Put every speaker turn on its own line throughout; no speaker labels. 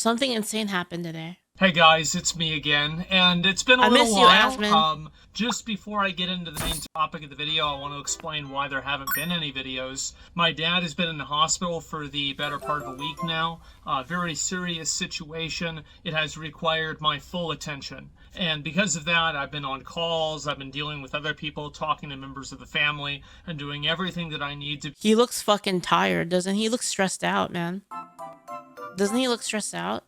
Something insane happened today.
Hey guys, it's me again, and it's been a
I
little
miss you,
while.
Asmon.
Just before I get into the main topic of the video, I want to explain why there haven't been any videos. My dad has been in the hospital for the better part of a week now. Very serious situation. It has required my full attention. And because of that, I've been on calls, I've been dealing with other people, talking to members of the family, and doing everything that I need to.
He looks fucking tired, doesn't he? He looks stressed out, man. Doesn't he look stressed out?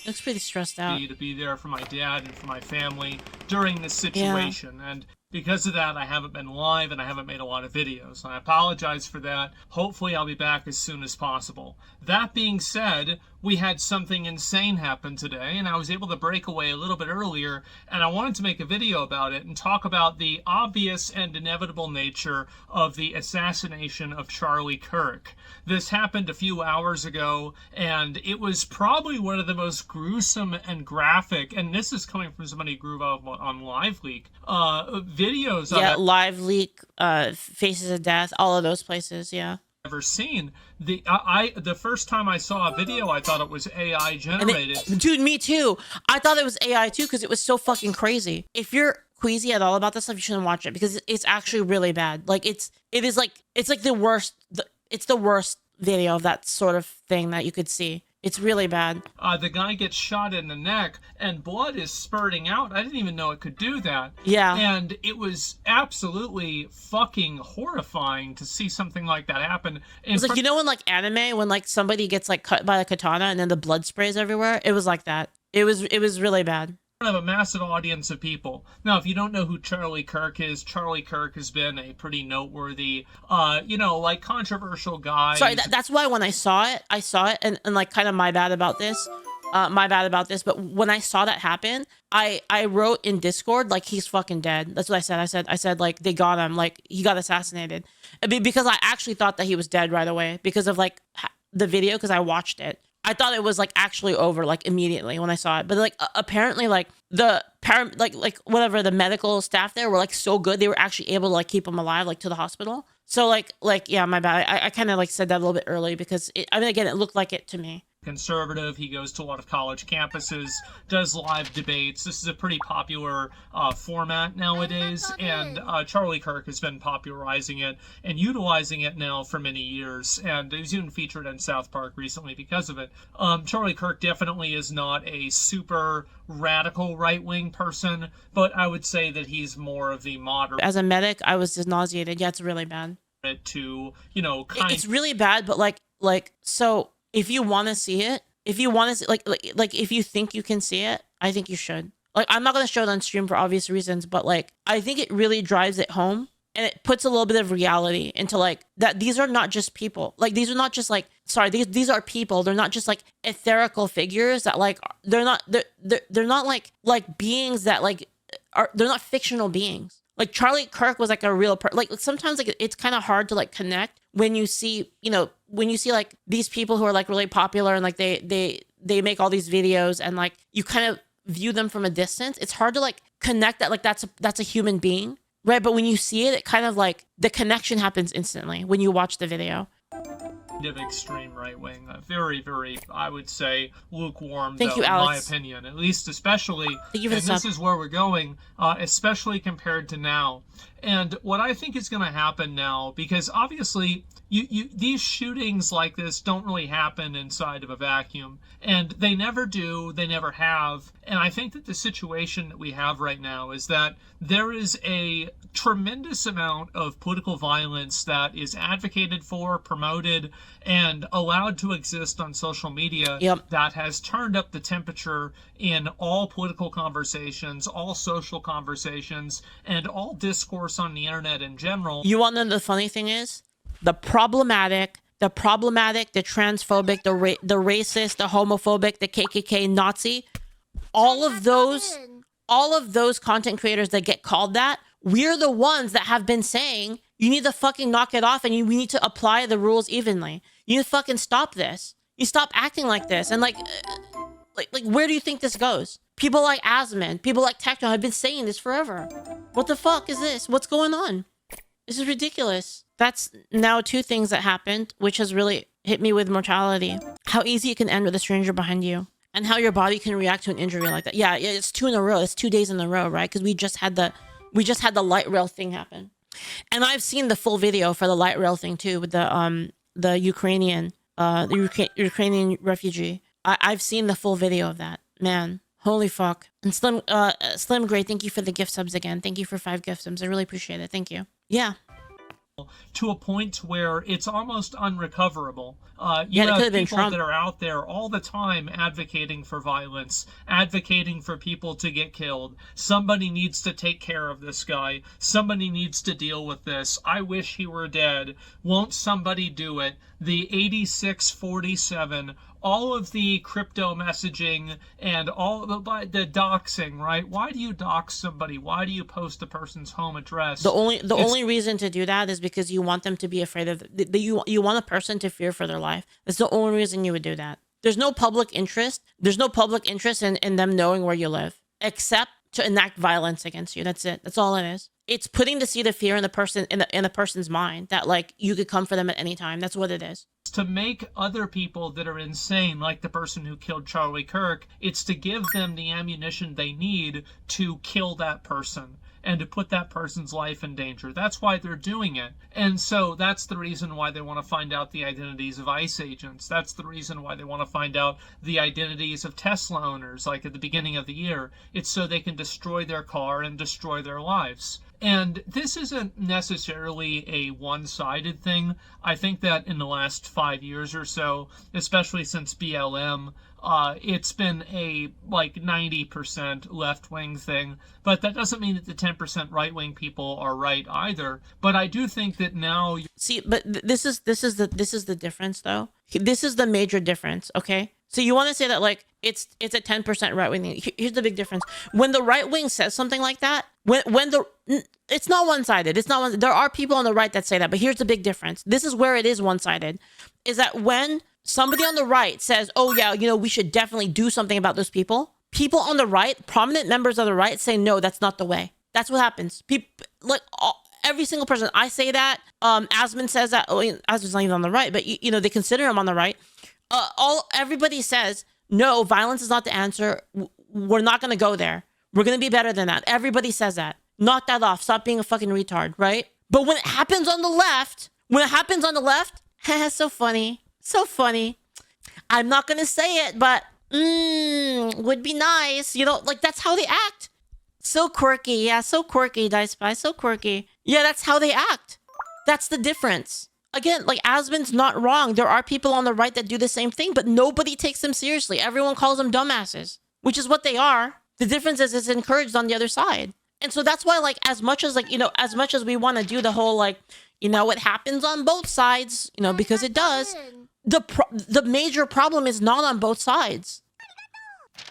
He looks pretty stressed out.
To be there for my dad and for my family during this situation. And because of that, I haven't been live and I haven't made a lot of videos. I apologize for that. Hopefully I'll be back as soon as possible. That being said, we had something insane happen today, and I was able to break away a little bit earlier, and I wanted to make a video about it and talk about the obvious and inevitable nature of the assassination of Charlie Kirk. This happened a few hours ago, and it was probably one of the most gruesome and graphic, and this is coming from somebody who grew up on Leaflit, videos of it.
Yeah, Live Leak, Faces of Death, all of those places, yeah.
Ever seen. The first time I saw a video, I thought it was AI generated.
Dude, me too. I thought it was AI too because it was so fucking crazy. If you're queasy at all about this stuff, you shouldn't watch it because it's actually really bad. Like it's like the worst. It's the worst video of that sort of thing that you could see. It's really bad.
The guy gets shot in the neck and blood is spurting out. I didn't even know it could do that.
Yeah.
And it was absolutely fucking horrifying to see something like that happen.
It's like, you know, in like anime, when like somebody gets like cut by a katana and then the blood sprays everywhere? It was like that. It was really bad.
Of a massive audience of people. Now, if you don't know who Charlie Kirk is, Charlie Kirk has been a pretty noteworthy, like controversial guy.
Sorry, that's why when I saw it and like kind of my bad about this. But when I saw that happen, I wrote in Discord, like, he's fucking dead. That's what I said. I said, like, they got him, like, he got assassinated. Because I actually thought that he was dead right away because of, like, the video, because I watched it. I thought it was like actually over like immediately when I saw it, but like apparently like the whatever the medical staff there were like so good, they were actually able to like keep him alive like to the hospital. So like yeah, my bad. I kind of like said that a little bit early because again it looked like it to me.
Conservative. He goes to a lot of college campuses, does live debates. This is a pretty popular format nowadays, and Charlie Kirk has been popularizing it and utilizing it now for many years, and he's even featured in South Park recently because of it. Charlie Kirk definitely is not a super radical right-wing person, but I would say that he's more of the moderate.
As a medic, I was just nauseated. Yeah, it's really bad.
To,
it's really bad, but like so. If you want to see it, if you want to see, like if you think you can see it, I think you should. Like, I'm not going to show it on stream for obvious reasons, but like, I think it really drives it home and it puts a little bit of reality into like that. These are not just people. Like, these are not just like, sorry, these are people. They're not just like etherical figures that like, they're not like beings that like they're not fictional beings. Like Charlie Kirk was like a real person. Like sometimes like it's kind of hard to like connect when you see, when you see like these people who are like really popular and like they make all these videos and like you kind of view them from a distance. It's hard to like connect that like that's a human being, right? But when you see it, it kind of like the connection happens instantly when you watch the video.
Of extreme right wing, very, very, I would say, lukewarm.
Thank you, Alex.
In my opinion, at least, especially.
Thank you for
and this is where we're going, especially compared to now. And what I think is going to happen now, because obviously these shootings like this don't really happen inside of a vacuum, and they never do, they never have. And I think that the situation that we have right now is that there is a tremendous amount of political violence that is advocated for, promoted, and allowed to exist on social media.
Yep.
That has turned up the temperature in all political conversations, all social conversations, and all discourse on the internet in general.
You want to know the funny thing is? The problematic, the transphobic, the racist, the homophobic, the KKK, Nazi, all of those content creators that get called that, we're the ones that have been saying, you need to fucking knock it off and we need to apply the rules evenly. You need to fucking stop this. You stop acting like this. And like where do you think this goes? People like Asmon, people like Techno have been saying this forever. What the fuck is this? What's going on? This is ridiculous. That's now two things that happened, which has really hit me with mortality. How easy it can end with a stranger behind you. and how your body can react to an injury like that. Yeah, it's 2 in a row. It's 2 days in a row, right? Because we just had the light rail thing happen, and I've seen the full video for the light rail thing too with the Ukrainian Ukrainian refugee. I've seen the full video of that. Man, holy fuck. And Slim Gray, thank you for the gift subs again. Thank you for 5 gift subs. I really appreciate it. Thank you. Yeah.
To a point where it's almost unrecoverable.
Yeah, it could have been
people
Trump.
that are out there all the time advocating for violence, advocating for people to get killed. Somebody needs to take care of this guy. Somebody needs to deal with this. I wish he were dead. Won't somebody do it? The 8647, all of the crypto messaging and all the doxing, right? Why do you dox somebody? Why do you post a person's home address?
The only reason to do that is because you want them to be afraid of you want a person to fear for their life. That's the only reason you would do that. There's no public interest. There's no public interest in them knowing where you live, except to enact violence against you. That's it. That's all it is. It's putting the seed of fear in the person's mind that like you could come for them at any time. That's what it is.
To make other people that are insane, like the person who killed Charlie Kirk, it's to give them the ammunition they need to kill that person and to put that person's life in danger. That's why they're doing it. And so that's the reason why they want to find out the identities of ICE agents. That's the reason why they want to find out the identities of Tesla owners, like at the beginning of the year. It's so they can destroy their car and destroy their lives. And this isn't necessarily a one-sided thing. I think that in the last 5 years or so, especially since BLM, it's been a like 90% left-wing thing. But that doesn't mean that the 10% right-wing people are right either. But I do think that now...
See, but this is the difference, though. This is the major difference, okay? So you want to say that like it's a 10% right wing. Here's the big difference. When the right wing says something like that, it's not one-sided. It's not one. There are people on the right that say that, but here's the big difference. This is where it is one-sided. Is that when somebody on the right says, "Oh yeah, we should definitely do something about those people." People on the right, prominent members of the right, say, "No, that's not the way." That's what happens. People like every single person. I say that. Asman says that. Oh, Asman's not even on the right, but they consider him on the right. Everybody says, no, violence is not the answer. We're not going to go there. We're going to be better than that. Everybody says that. Knock that off. Stop being a fucking retard, right? But when it happens on the left, so funny. So funny. I'm not going to say it, but would be nice. Like that's how they act. So quirky. Yeah, so quirky, Dice Spy. So quirky. Yeah, that's how they act. That's the difference. Again, like Asman's not wrong. There are people on the right that do the same thing, but nobody takes them seriously. Everyone calls them dumbasses, which is what they are. The difference is it's encouraged on the other side. And so that's why, like, as much as we want to do the whole, like, it happens on both sides, because it does. The major problem is not on both sides.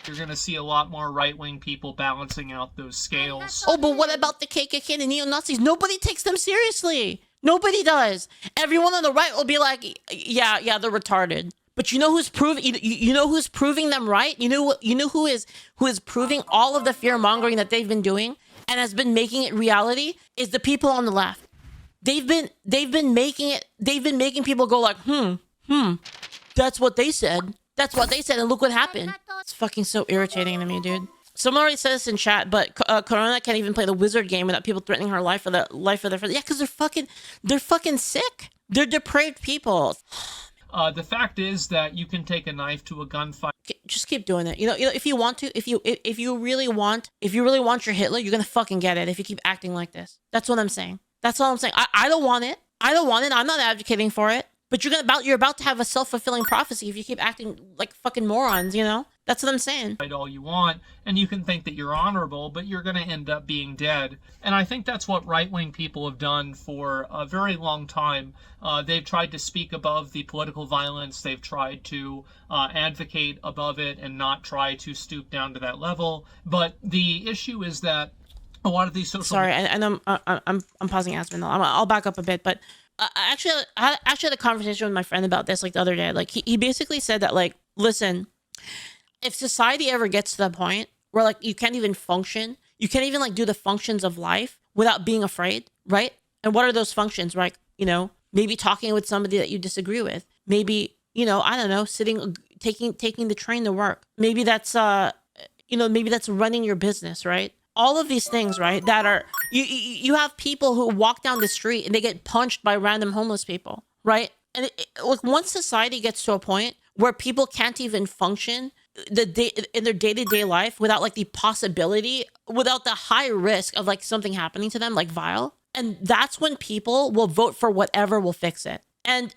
You're going to see a lot more right-wing people balancing out those scales.
Oh, but what about the KKK and neo-Nazis? Nobody takes them seriously. Nobody does. Everyone on the right will be like, yeah, they're retarded. But you know who's proving them right? You know who is proving all of the fear-mongering that they've been doing and has been making it reality is the people on the left. They've been making people go like, that's what they said. That's what they said, and look what happened. It's fucking so irritating to me, dude. Someone already said this in chat, but Corona can't even play the wizard game without people threatening her life for the life of their friends. Yeah, because they're fucking sick. They're depraved people.
The fact is that you can take a knife to a gunfight.
Just keep doing it. If you want to, if you really want your Hitler, you're gonna fucking get it. If you keep acting like this, that's what I'm saying. That's all I'm saying. I don't want it. I'm not advocating for it. But you're about to have a self-fulfilling prophecy if you keep acting like fucking morons. That's what I'm saying.
All you want, and you can think that you're honorable, but you're going to end up being dead. And I think that's what right-wing people have done for a very long time. They've tried to speak above the political violence. They've tried to advocate above it and not try to stoop down to that level. But the issue is that a lot of these social...
Sorry, and I'm pausing Aspen. I'll back up a bit, but I had a conversation with my friend about this like the other day. Like he basically said that like, listen, if society ever gets to the point where like you can't even function, you can't even like do the functions of life without being afraid, right? And what are those functions, right? Maybe talking with somebody that you disagree with, maybe, I don't know, taking the train to work. Maybe that's maybe that's running your business, right? All of these things, right? That are you have people who walk down the street and they get punched by random homeless people, right? And like once society gets to a point where people can't even function in their day-to-day life without like the possibility, without the high risk of like something happening to them, like vile, and that's when people will vote for whatever will fix it. And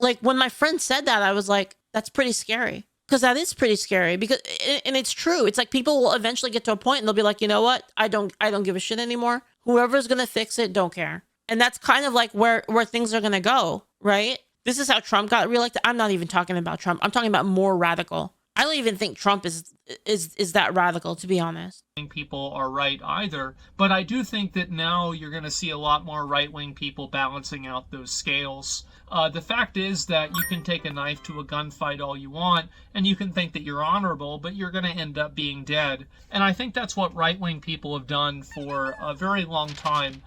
like when my friend said that, I was like, that's pretty scary. Because that is pretty scary. Because and it's true. It's like people will eventually get to a point and they'll be like, you know what? I don't give a shit anymore. Whoever's gonna fix it, don't care. And that's kind of like where things are gonna go, right? This is how Trump got reelected. I'm not even talking about Trump. I'm talking about more radical. I don't even think Trump is that radical, to be honest.
People are right either, but I do think that now you're going to see a lot more right-wing people balancing out those scales. The fact is that you can take a knife to a gunfight all you want, and you can think that you're honorable, but you're going to end up being dead. And I think that's what right-wing people have done for a very long time.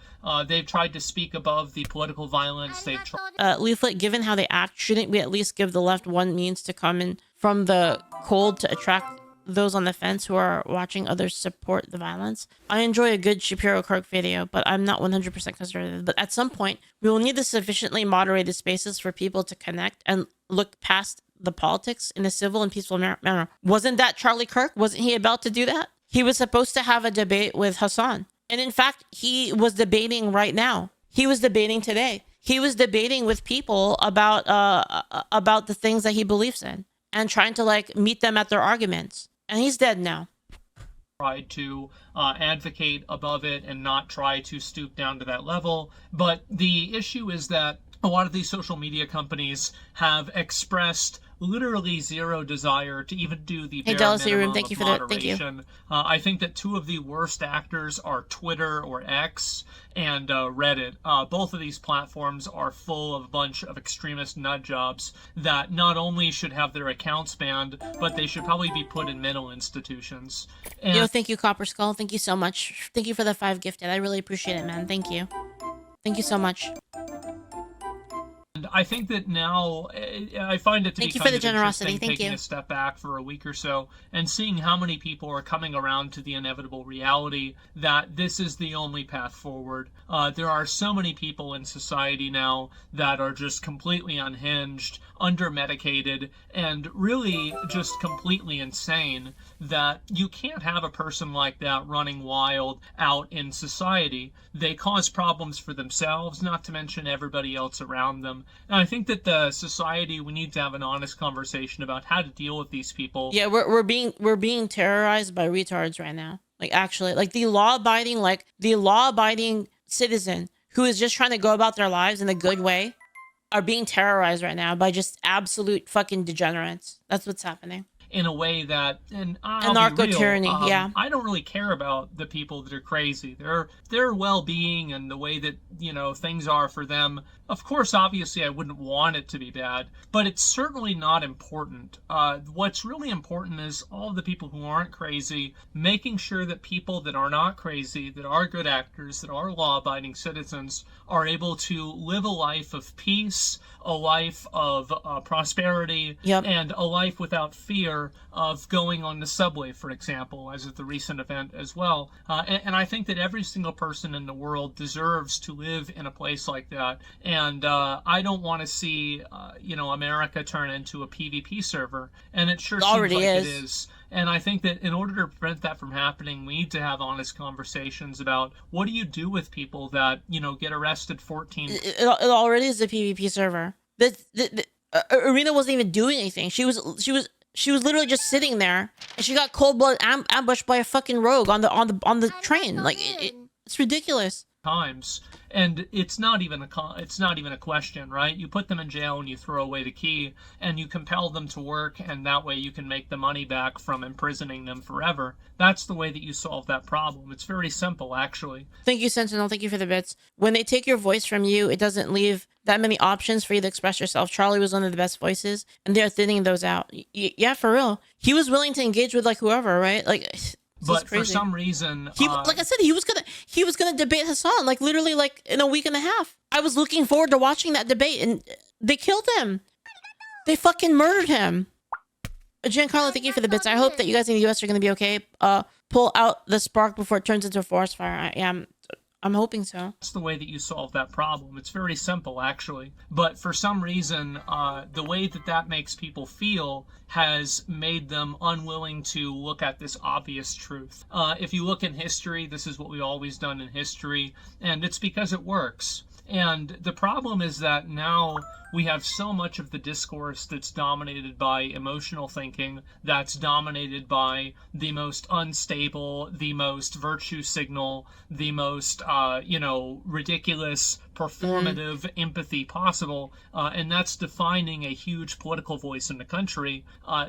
They've tried to speak above the political violence. They've tried.
Leaflit, given how they act, shouldn't we at least give the left one means to come in from the cold to attract those on the fence who are watching others support the violence? I enjoy a good Shapiro Kirk video, but I'm not 100% conservative. But at some point, we will need the sufficiently moderated spaces for people to connect and look past the politics in a civil and peaceful manner. Wasn't that Charlie Kirk? Wasn't he about to do that? He was supposed to have a debate with Hassan. And in fact, he was debating right now. He was debating today. He was debating with people about the things that he believes in and trying to like meet them at their arguments. And he's dead now.
Tried to advocate above it and not try to stoop down to that level. But the issue is that a lot of these social media companies have expressed literally zero desire to even do the bare minimum
Thank you
of
for that. Thank you.
moderation. I think that two of the worst actors are Twitter or X and Reddit. Both of these platforms are full of a bunch of extremist nut jobs that not only should have their accounts banned, but they should probably be put in mental institutions. And
Thank you, Copper Skull. Thank you so much. Thank you for the 5 gifted. I really appreciate it, man. Thank you. Thank you so much.
I think that now I find it to be
Thank you
kind
for the
of
generosity.
interesting
Thank
taking
you.
a step back for a week or so and seeing how many people are coming around to the inevitable reality that this is the only path forward. There are so many people in society now that are just completely unhinged, under-medicated, and really just completely insane that you can't have a person like that running wild out in society. They cause problems for themselves, not to mention everybody else around them. And I think that the society, we need to have an honest conversation about how to deal with these people.
Yeah, we're being terrorized by retards right now. Like actually, like the law-abiding citizen who is just trying to go about their lives in a good way are being terrorized right now by just absolute fucking degenerates. That's what's happening.
In a way that, and
Anarcho-tyranny, yeah.
I don't really care about the people that are crazy. Their well-being and the way that, things are for them. Of course, obviously, I wouldn't want it to be bad, but it's certainly not important. What's really important is all the people who aren't crazy, making sure that people that are not crazy, that are good actors, that are law-abiding citizens, are able to live a life of peace, a life of prosperity,
Yep.
and a life without fear of going on the subway, for example, as at the recent event as well. And I think that every single person in the world deserves to live in a place like that. And I don't want to see, America turn into a PvP server. And it sure seems like it is. And I think that in order to prevent that from happening, we need to have honest conversations about what do you do with people that, get arrested 14 times.
It already is a PvP server. The Arena wasn't even doing anything. She was literally just sitting there, and she got cold blood ambushed by a fucking rogue on the train. Like it's ridiculous.
Times, and it's not even a question, right? You put them in jail and you throw away the key and you compel them to work, and that way you can make the money back from imprisoning them forever. That's the way that you solve that problem. It's very simple, actually.
Thank you, Sentinel. Thank you for the bits. When they take your voice from you, it doesn't leave that many options for you to express yourself. Charlie was one of the best voices, and they're thinning those out. Yeah, for real. He was willing to engage with like whoever, right? Like.
But for some reason,
like I said, he was gonna debate Hassan, like literally like in a week and a half. I was looking forward to watching that debate, and they killed him. They fucking murdered him. Giancarlo, thank you for the bits. I hope that you guys in the US are going to be okay. Pull out the spark before it turns into a forest fire. I'm hoping so.
That's the way that you solve that problem. It's very simple, actually. But for some reason, the way that that makes people feel has made them unwilling to look at this obvious truth. If you look in history, this is what we've always done in history, and it's because it works. And the problem is that now we have so much of the discourse that's dominated by emotional thinking, that's dominated by the most unstable, the most virtue signal, the most, ridiculous, performative empathy possible, and that's defining a huge political voice in the country.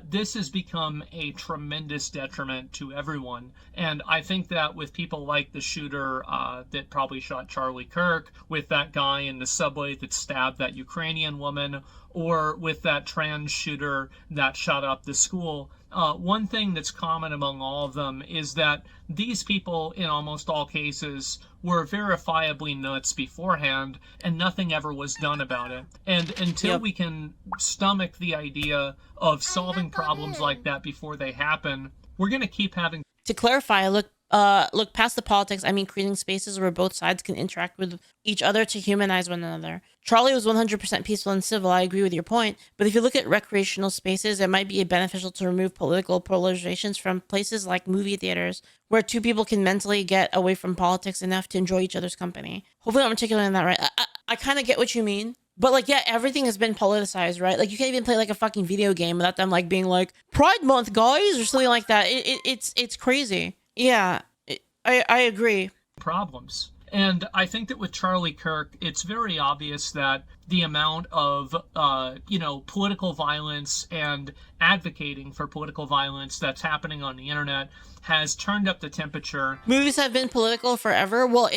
This has become a tremendous detriment to everyone. And I think that with people like the shooter that probably shot Charlie Kirk, with that guy in the subway that stabbed that Ukrainian woman, or with that trans shooter that shot up the school, one thing that's common among all of them is that these people, in almost all cases, were verifiably nuts beforehand, and nothing ever was done about it. And until we can stomach the idea of solving problems like that before they happen, we're going to keep having...
To clarify, look past the politics. I mean, creating spaces where both sides can interact with each other to humanize one another. Charlie was 100% peaceful and civil. I agree with your point. But if you look at recreational spaces, it might be beneficial to remove political polarizations from places like movie theaters, where two people can mentally get away from politics enough to enjoy each other's company. Hopefully I'm articulating that right. I kind of get what you mean. But like, yeah, everything has been politicized, right? Like, you can't even play like a fucking video game without them like being like, Pride Month, guys, or something like that. It's crazy. Yeah, I agree.
Problems. And I think that with Charlie Kirk, it's very obvious that the amount of, political violence and advocating for political violence that's happening on the internet has turned up the temperature.
Movies have been political forever. Well,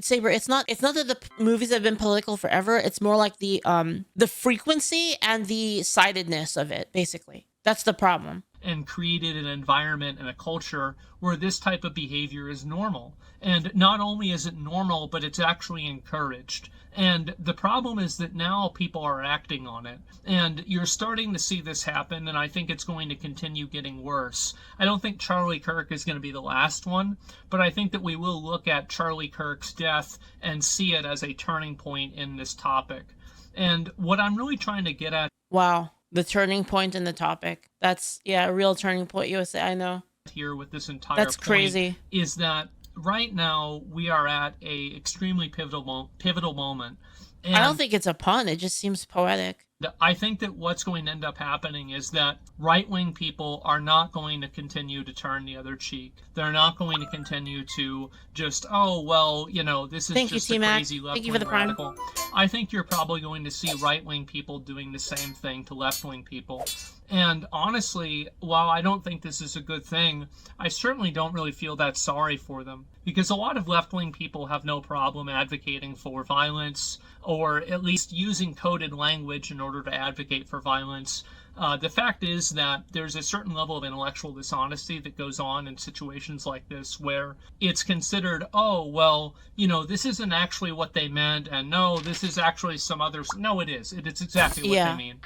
Saber, it's not that the movies have been political forever. It's more like the frequency and the sidedness of it, basically. That's the problem.
And created an environment and a culture where this type of behavior is normal. And not only is it normal, but it's actually encouraged. And the problem is that now people are acting on it. And you're starting to see this happen, and I think it's going to continue getting worse. I don't think Charlie Kirk is going to be the last one, but I think that we will look at Charlie Kirk's death and see it as a turning point in this topic. And what I'm really trying to get at...
Wow. The turning point in the topic. That's, a real turning point, USA. I know.
Here with this entire
That's
point
crazy.
Is that right now we are at a extremely pivotal moment. And
I don't think it's a pun. It just seems poetic.
I think that what's going to end up happening is that right-wing people are not going to continue to turn the other cheek. They're not going to continue to just, this is just a crazy left-wing radical. I think you're probably going to see right-wing people doing the same thing to left-wing people. And honestly, while I don't think this is a good thing, I certainly don't really feel that sorry for them. Because a lot of left-wing people have no problem advocating for violence, or at least using coded language in order to advocate for violence. The fact is that there's a certain level of intellectual dishonesty that goes on in situations like this, where it's considered, this isn't actually what they meant, and no, this is actually some other... No, it is. It's exactly what they mean.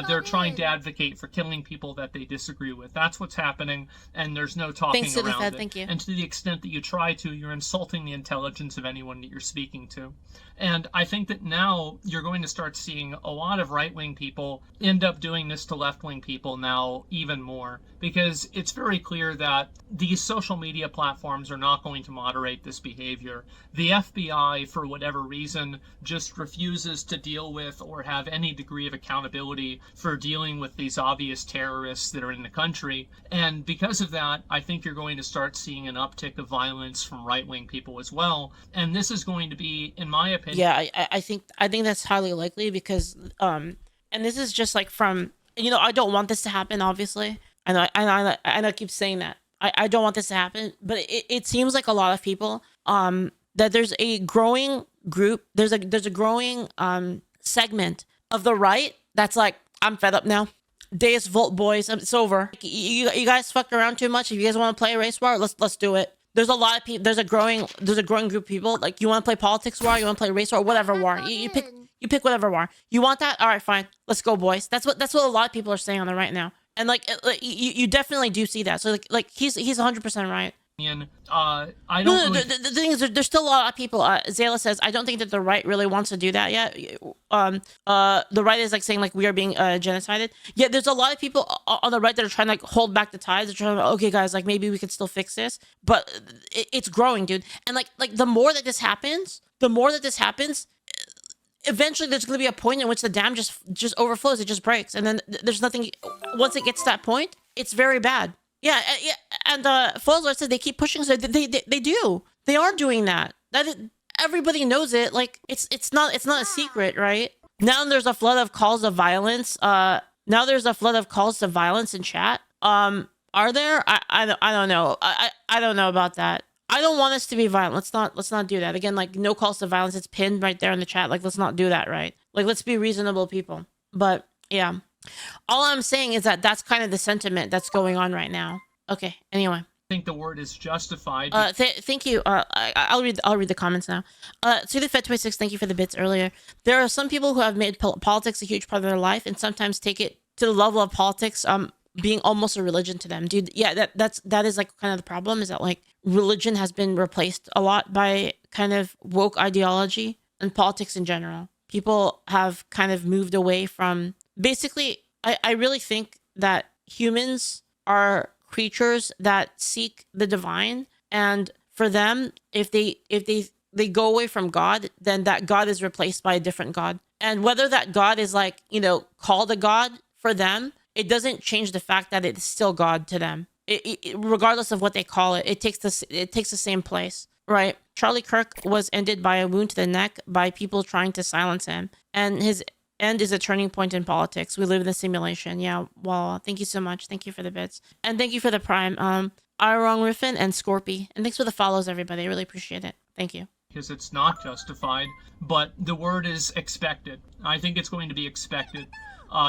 They're trying to advocate for killing people that they disagree with. That's what's happening, and there's no talking around it.
Thank you.
And to the extent that you try to, you're insulting the intelligence of anyone that you're speaking to. And I think that now you're going to start seeing a lot of right-wing people end up doing this to left-wing people now even more, because it's very clear that these social media platforms are not going to moderate this behavior. The FBI, for whatever reason, just refuses to deal with or have any degree of accountability for dealing with these obvious terrorists that are in the country. And because of that, I think you're going to start seeing an uptick of violence from right-wing people as well. And this is going to be, in my opinion...
Yeah, I think that's highly likely, because and this is just like from, I don't want this to happen, obviously. I keep saying that. I don't want this to happen, but it seems like a lot of people that there's a growing group, there's a growing segment of the right that's like, I'm fed up now. Deus Volt boys, it's over. You guys fucked around too much. If you guys want to play a race war, let's do it. There's a lot of people. There's a growing group of people. Like, you want to play politics war, you want to play race war, whatever war. You pick whatever war you want. That, all right, fine. Let's go, boys. That's what a lot of people are saying on the right now. And you definitely do see that. So he's 100% right.
I don't
No,
really...
the thing is, there's still a lot of people. Zayla says, I don't think that the right really wants to do that yet. The right is like saying like we are being genocided. Yeah, there's a lot of people on the right that are trying to like hold back the tides. They're trying to, okay, guys, like maybe we could still fix this, but it's growing, dude. And like the more that this happens, eventually there's going to be a point in which the dam just overflows. It just breaks, and then there's nothing. Once it gets to that point, it's very bad. Yeah, yeah, and Fozler said they keep pushing. So they do. They are doing that. Everybody knows it. Like it's not a secret, right? Now there's a flood of calls of violence. Now there's a flood of calls to violence in chat. Are there? I don't know. I don't know about that. I don't want us to be violent. Let's not do that. Again, like no calls to violence. It's pinned right there in the chat. Like let's not do that, right? Like let's be reasonable people. But yeah. All I'm saying is that that's kind of the sentiment that's going on right now. Okay. Anyway,
I think the word is justified.
Thank you. I'll read the comments now. To the Fed 26, thank you for the bits earlier. There are some people who have made politics a huge part of their life and sometimes take it to the level of politics being almost a religion to them, dude. Yeah, that is like kind of the problem, is that like religion has been replaced a lot by kind of woke ideology and politics in general. People have kind of moved away from... Basically, I really think that humans are creatures that seek the divine, and for them, if they go away from God, then that God is replaced by a different God. And whether that God is like, called a God for them, it doesn't change the fact that it's still God to them. Regardless of what they call it, it takes the same place, right? Charlie Kirk was ended by a wound to the neck by people trying to silence him, and his end is a turning point in politics. We live in a simulation. Yeah, well, thank you so much. Thank you for the bits. And thank you for the prime. Irong Riffin and Scorpy. And thanks for the follows, everybody. I really appreciate it. Thank you.
Because it's not justified, but the word is expected. I think it's going to be expected.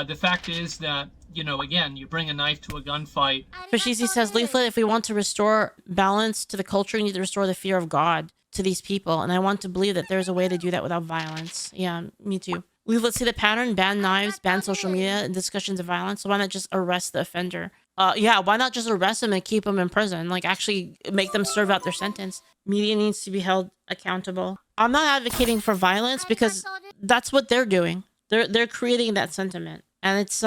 The fact is that, again, you bring a knife to a gunfight.
Fashizi says, Leaflit, if we want to restore balance to the culture, we need to restore the fear of God to these people. And I want to believe that there's a way to do that without violence. Yeah, me too. Let's see the pattern: ban knives, ban social media, and discussions of violence. So why not just arrest the offender? Yeah, why not just arrest them and keep them in prison? Like actually make them serve out their sentence. Media needs to be held accountable. I'm not advocating for violence because that's what they're doing. They're creating that sentiment, and it's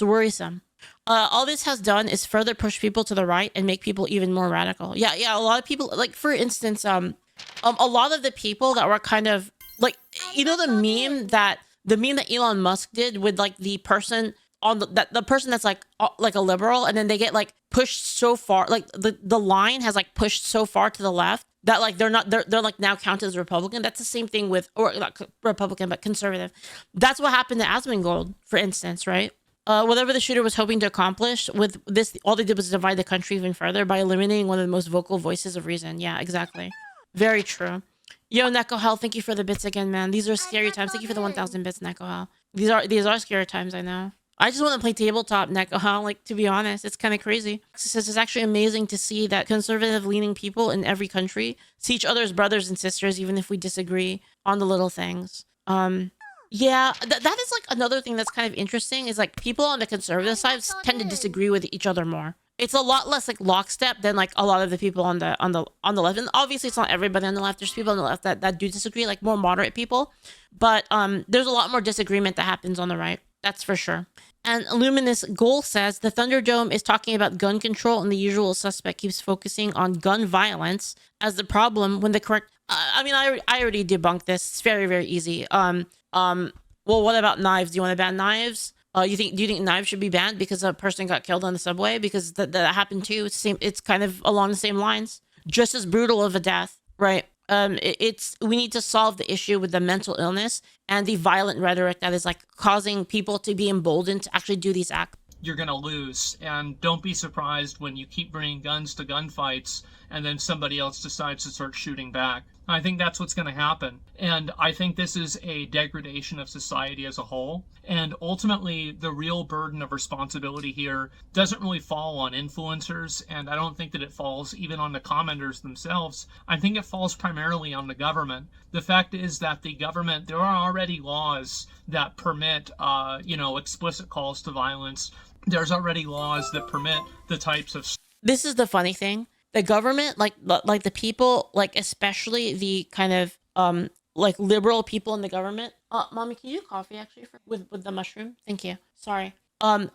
worrisome. All this has done is further push people to the right and make people even more radical. Yeah, a lot of people, like for instance, a lot of the people that were kind of like, the meme that Elon Musk did with like the person on the person that's like a liberal, and then they get like pushed so far, like the line has like pushed so far to the left that like they're like now counted as Republican. That's the same thing with, or not Republican, but conservative. That's what happened to Asmongold, for instance, right? Whatever the shooter was hoping to accomplish with this, all they did was divide the country even further by eliminating one of the most vocal voices of reason. Yeah, exactly. Very true. Yo, Neko Hell, thank you for the bits again, man. These are scary times. Thank you for the 1,000 bits, Neko Hell. These are scary times, I know. I just want to play tabletop, Neko Hell. Like, to be honest, it's kind of crazy. It's actually amazing to see that conservative-leaning people in every country see each other as brothers and sisters, even if we disagree on the little things. Yeah, that is like another thing that's kind of interesting, is like people on the conservative side tend to disagree with each other more. It's a lot less like lockstep than like a lot of the people on the left. And obviously it's not everybody on the left. There's people on the left that do disagree, like more moderate people. But there's a lot more disagreement that happens on the right. That's for sure. And Luminous Goal says the Thunderdome is talking about gun control, and the usual suspect keeps focusing on gun violence as the problem when the correct... I already debunked this. It's very, very easy. Well, what about knives? Do you want to ban knives? Do you think knives should be banned because a person got killed on the subway? Because that happened too. It's kind of along the same lines. Just as brutal of a death, right? We need to solve the issue with the mental illness and the violent rhetoric that is like causing people to be emboldened to actually do these acts.
You're gonna lose, and don't be surprised when you keep bringing guns to gunfights and then somebody else decides to start shooting back. I think that's what's going to happen. And I think this is a degradation of society as a whole. And ultimately, the real burden of responsibility here doesn't really fall on influencers. And I don't think that it falls even on the commenters themselves. I think it falls primarily on the government. The fact is that the government, there are already laws that permit, explicit calls to violence. There's already laws that permit the types of...
This is the funny thing. The government, like the people, like especially the kind of like liberal people in the government. Mommy, can you do coffee actually with the mushroom? Thank you. Sorry. The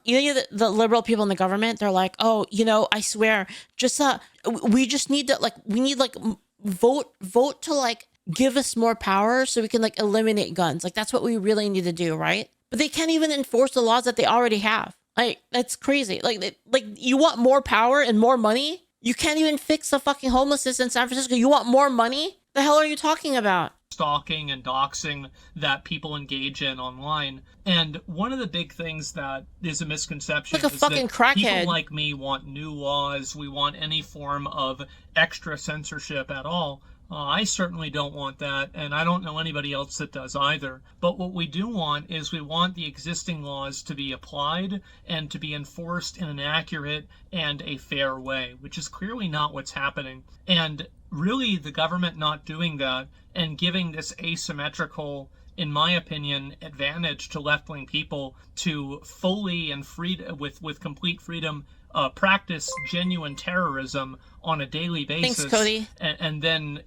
liberal people in the government, they're like, oh, I swear, just we just need to vote to like give us more power so we can like eliminate guns. Like that's what we really need to do, right? But they can't even enforce the laws that they already have. Like that's crazy. Like you want more power and more money? You can't even fix the fucking homelessness in San Francisco. You want more money? The hell are you talking about?
Stalking and doxing that people engage in online. And one of the big things that is a misconception
like a
is
fucking
that
crackhead.
People like me want new laws. We want any form of extra censorship at all. I certainly don't want that, and I don't know anybody else that does either. But what we do want is we want the existing laws to be applied and to be enforced in an accurate and a fair way, which is clearly not what's happening. And really, the government not doing that and giving this asymmetrical, in my opinion, advantage to left-wing people to fully and with complete freedom practice genuine terrorism on a daily basis.
Thanks, Cody.
And then,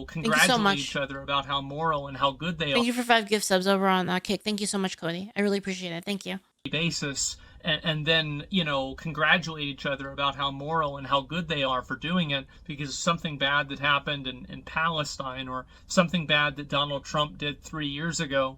congratulate each other about how moral and how good they are.
Thank you for 5 gift subs over on Kick. Thank you so much, Cody. I really appreciate it. Thank you.
Basis. And then, congratulate each other about how moral and how good they are for doing it because something bad that happened in Palestine or something bad that Donald Trump did 3 years ago.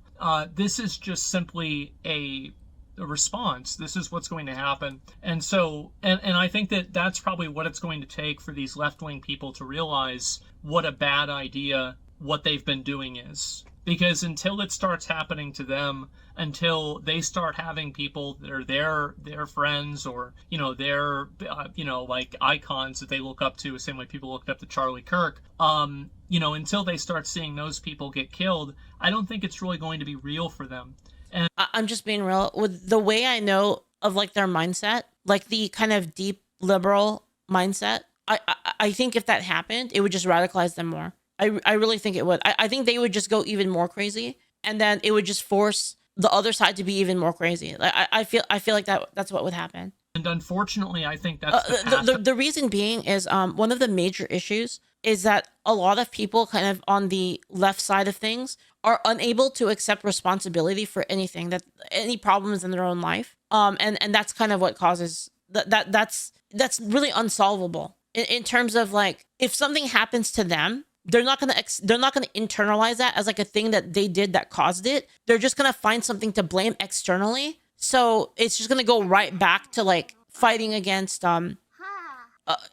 This is just simply a response. This is what's going to happen. And so, and I think that that's probably what it's going to take for these left-wing people to realize what a bad idea what they've been doing is. Because until it starts happening to them, until they start having people that are their friends or, their, like icons that they look up to, the same way people looked up to Charlie Kirk, until they start seeing those people get killed, I don't think it's really going to be real for them. And
I'm just being real with the way I know of like their mindset, like the kind of deep liberal mindset. I think if that happened, it would just radicalize them more. I really think it would. I think they would just go even more crazy, and then it would just force the other side to be even more crazy. Like I feel like that's what would happen.
And unfortunately, I think that's
the reason being is one of the major issues is that a lot of people kind of on the left side of things are unable to accept responsibility for anything, that any problems in their own life. And that's kind of what causes that's really unsolvable in terms of like, if something happens to them, they're not gonna internalize that as like a thing that they did that caused it. They're just gonna find something to blame externally. So it's just gonna go right back to like fighting against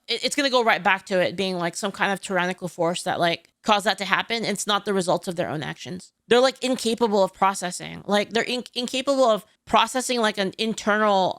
it's gonna go right back to it being like some kind of tyrannical force that like caused that to happen. It's not the result of their own actions. They're like incapable of processing. Like they're incapable of processing like an internal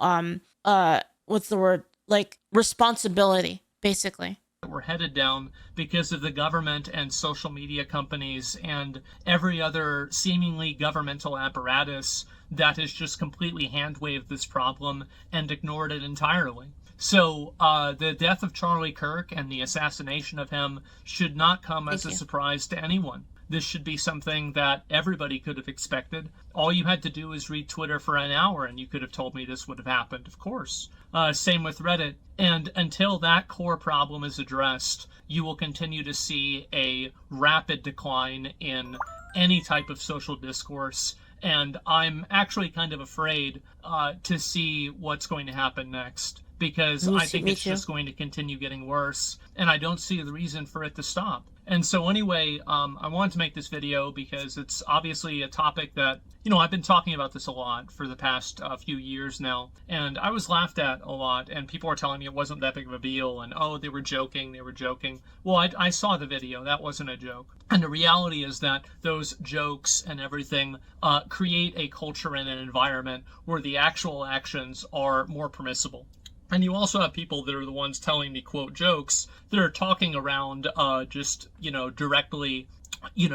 what's the word? Like responsibility, basically.
We're headed down because of the government and social media companies and every other seemingly governmental apparatus that has just completely hand-waved this problem and ignored it entirely. So the death of Charlie Kirk and the assassination of him should not come as a surprise to anyone. This should be something that everybody could have expected. All you had to do is read Twitter for an hour and you could have told me this would have happened, of course. Same with Reddit. And until that core problem is addressed, you will continue to see a rapid decline in any type of social discourse. And I'm actually kind of afraid to see what's going to happen next, because I think it's just going to continue getting worse, and I don't see the reason for it to stop. And so anyway, I wanted to make this video because it's obviously a topic that, I've been talking about this a lot for the past few years now, and I was laughed at a lot, and people were telling me it wasn't that big of a deal, and they were joking. Well, I saw the video. That wasn't a joke. And the reality is that those jokes and everything create a culture and an environment where the actual actions are more permissible. And you also have people that are the ones telling me quote jokes that are talking around just, directly,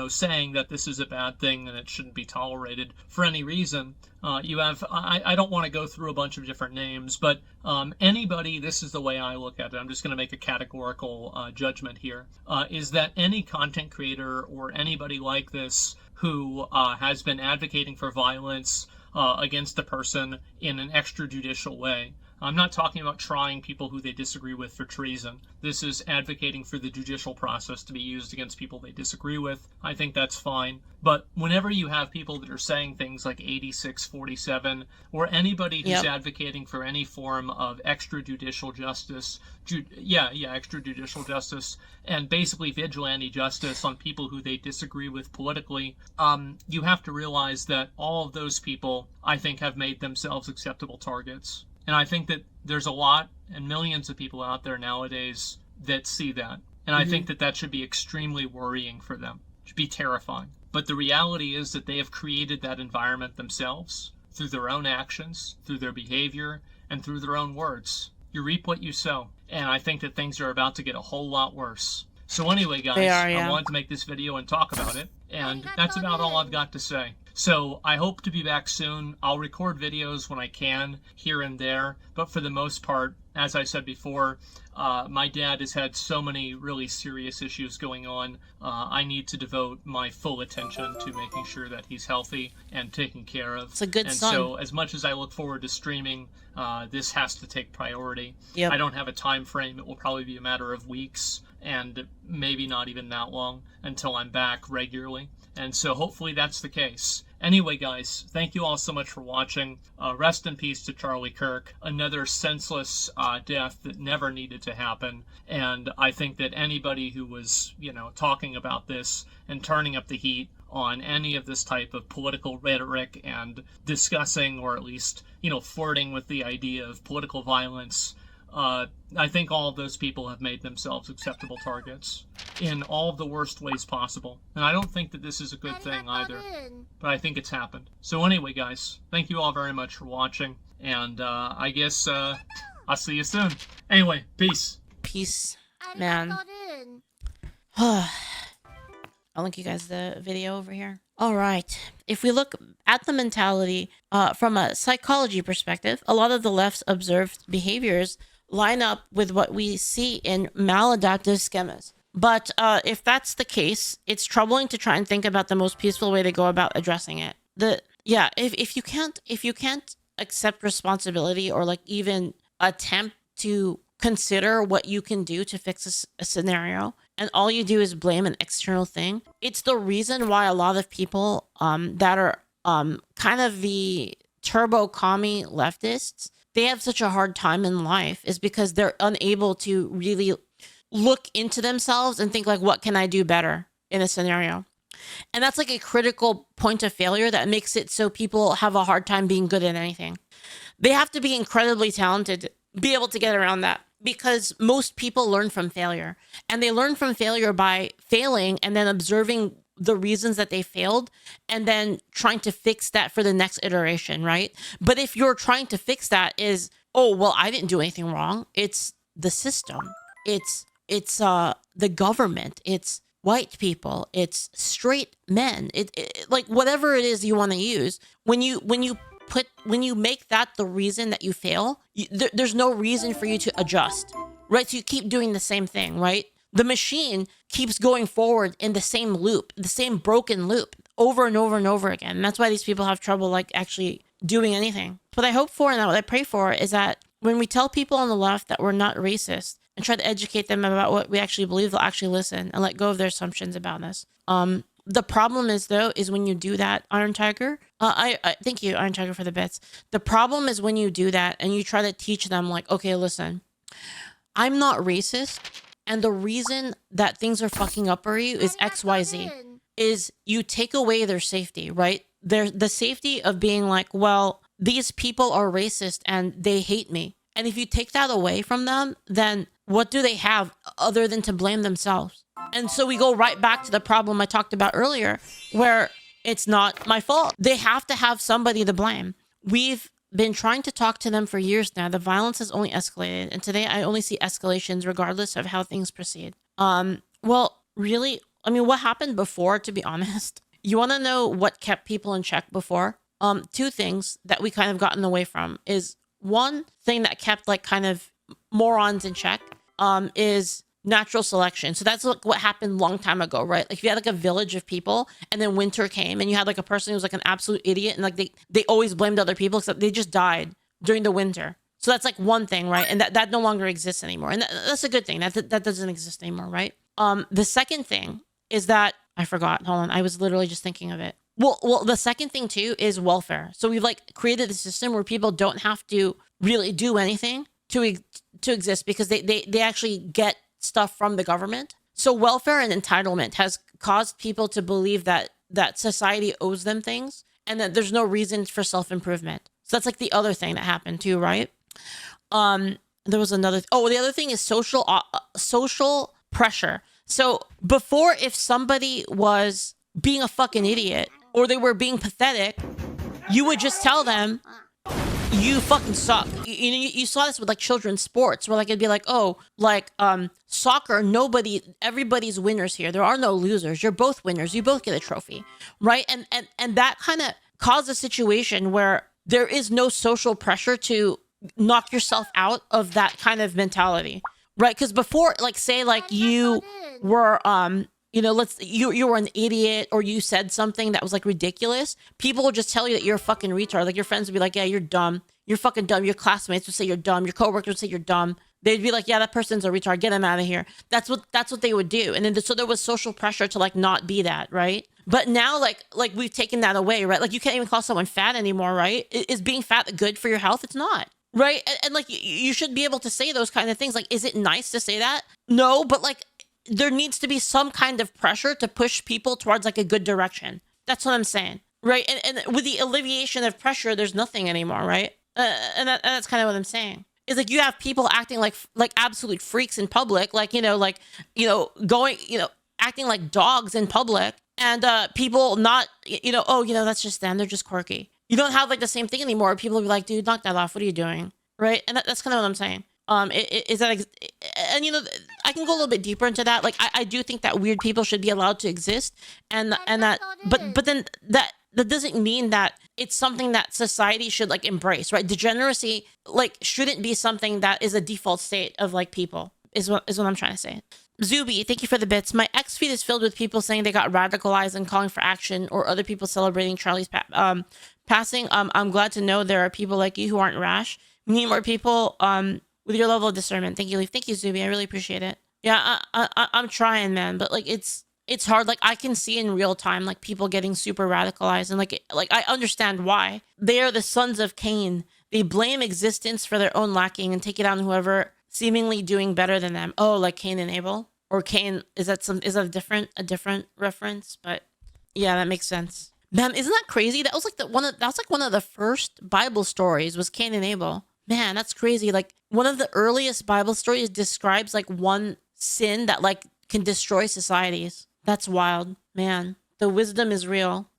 saying that this is a bad thing and it shouldn't be tolerated for any reason. You have, I don't want to go through a bunch of different names, but anybody, this is the way I look at it, I'm just going to make a categorical judgment here, is that any content creator or anybody like this who has been advocating for violence against a person in an extrajudicial way. I'm not talking about trying people who they disagree with for treason. This is advocating for the judicial process to be used against people they disagree with. I think that's fine. But whenever you have people that are saying things like 8647, or anybody who's advocating for any form of extrajudicial justice, extrajudicial justice, and basically vigilante justice on people who they disagree with politically, you have to realize that all of those people, I think, have made themselves acceptable targets. And I think that there's a lot and millions of people out there nowadays that see that. And I think that that should be extremely worrying for them. It should be terrifying. But the reality is that they have created that environment themselves through their own actions, through their behavior, and through their own words. You reap what you sow. And I think that things are about to get a whole lot worse. So anyway, guys, I wanted to make this video and talk about it. And that's about all I've got to say. So I hope to be back soon. I'll record videos when I can, here and there. But for the most part, as I said before, my dad has had so many really serious issues going on. I need to devote my full attention to making sure that he's healthy and taken care of.
It's a good son.
So as much as I look forward to streaming, this has to take priority.
Yep.
I don't have a time frame. It will probably be a matter of weeks and maybe not even that long until I'm back regularly. And so hopefully that's the case. Anyway, guys, thank you all so much for watching. Rest in peace to Charlie Kirk. Another senseless death that never needed to happen. And I think that anybody who was, talking about this and turning up the heat on any of this type of political rhetoric and discussing, or at least, flirting with the idea of political violence, I think all of those people have made themselves acceptable targets in all of the worst ways possible. And I don't think that this is a good thing either, but I think it's happened. So anyway, guys, thank you all very much for watching, and I guess I'll see you soon. Anyway, peace.
Peace, man. I'll link you guys the video over here. All right. If we look at the mentality from a psychology perspective, a lot of the left's observed behaviors line up with what we see in maladaptive schemas. But if that's the case, it's troubling to try and think about the most peaceful way to go about addressing it. If you can't accept responsibility or like even attempt to consider what you can do to fix a scenario, and all you do is blame an external thing, it's the reason why a lot of people that are kind of the turbo commie leftists, they have such a hard time in life, is because they're unable to really look into themselves and think like, what can I do better in a scenario? And that's like a critical point of failure that makes it so people have a hard time being good at anything. They have to be incredibly talented to be able to get around that, because most people learn from failure, and they learn from failure by failing and then observing the reasons that they failed and then trying to fix that for the next iteration, right? But if you're trying to fix that is, oh, well, I didn't do anything wrong. It's the system. It's the government. It's white people. It's straight men. It like whatever it is you want to use. When you make that the reason that you fail, there's no reason for you to adjust, right? So you keep doing the same thing, right? The machine keeps going forward in the same loop, the same broken loop over and over and over again. And that's why these people have trouble like actually doing anything. What I hope for and what I pray for is that when we tell people on the left that we're not racist and try to educate them about what we actually believe, they'll actually listen and let go of their assumptions about us. The problem is, though, is when you do that, Iron Tiger. I thank you, Iron Tiger, for the bits. The problem is when you do that and you try to teach them like, okay, listen, I'm not racist. And the reason that things are fucking up for you is XYZ, is you take away their safety, right? The safety of being like, well, these people are racist and they hate me. And if you take that away from them, then what do they have other than to blame themselves? And so we go right back to the problem I talked about earlier, where it's not my fault. They have to have somebody to blame. We've been trying to talk to them for years now. The violence has only escalated, and today I only see escalations regardless of how things proceed. Well, really, I mean, what happened before, to be honest? You want to know what kept people in check before? Two things that we kind of gotten away from is one thing that kept like kind of morons in check is natural selection. So that's like what happened long time ago, right? Like if you had like a village of people and then winter came and you had like a person who was like an absolute idiot and like they always blamed other people except they just died during the winter. So that's like one thing, right? And that no longer exists anymore. And that's a good thing. That doesn't exist anymore, right? The second thing is that I forgot. Hold on. I was literally just thinking of it. Well, the second thing too is welfare. So we've like created a system where people don't have to really do anything to exist because they actually get stuff from the government. So welfare and entitlement has caused people to believe that society owes them things and that there's no reason for self-improvement. So that's like the other thing that happened too, right? There was another. The other thing is social pressure. So before, if somebody was being a fucking idiot or they were being pathetic, you would just tell them, you fucking suck. You saw this with like children's sports where like it'd be like, oh, like soccer, everybody's winners here. There are no losers. You're both winners. You both get a trophy, right? And that kind of caused a situation where there is no social pressure to knock yourself out of that kind of mentality, right? Because before, like say like you were you were an idiot or you said something that was like ridiculous, people would just tell you that you're a fucking retard. Like your friends would be like, yeah, you're dumb. You're fucking dumb. Your classmates would say you're dumb. Your coworkers would say you're dumb. They'd be like, yeah, that person's a retard. Get him out of here. That's what they would do. And then so there was social pressure to like not be that, right? But now like we've taken that away, right? Like you can't even call someone fat anymore, right? Is being fat good for your health? It's not. Right. And like you should be able to say those kind of things. Like, is it nice to say that? No, but like there needs to be some kind of pressure to push people towards like a good direction. That's what I'm saying. Right. And with the alleviation of pressure, there's nothing anymore. Right. And that's kind of what I'm saying. Is like you have people acting like absolute freaks in public, like, going, acting like dogs in public and people not, that's just them. They're just quirky. You don't have like the same thing anymore. People will be like, dude, knock that off. What are you doing? Right. And that's kind of what I'm saying. Is that, and I can go a little bit deeper into that. Like, I do think that weird people should be allowed to exist and that, but then that doesn't mean that it's something that society should like embrace, right? Degeneracy, like, shouldn't be something that is a default state of like people is what I'm trying to say. Zuby, thank you for the bits. My X feed is filled with people saying they got radicalized and calling for action, or other people celebrating Charlie's passing. I'm glad to know there are people like you who aren't rash. We need more people with your level of discernment. Thank you, Leaf. Thank you, Zuby. I really appreciate it. Yeah, I'm trying, man, but like it's hard. Like I can see in real time like people getting super radicalized, and like I understand why. They are the sons of Cain. They blame existence for their own lacking and take it on whoever seemingly doing better than them. Oh, like Cain and Abel, or Cain. Is that a different reference? But yeah, that makes sense. Man, isn't that crazy? That was like one of the first Bible stories was Cain and Abel. Man, that's crazy. Like one of the earliest Bible stories describes like one sin that like can destroy societies. That's wild, man. The wisdom is real.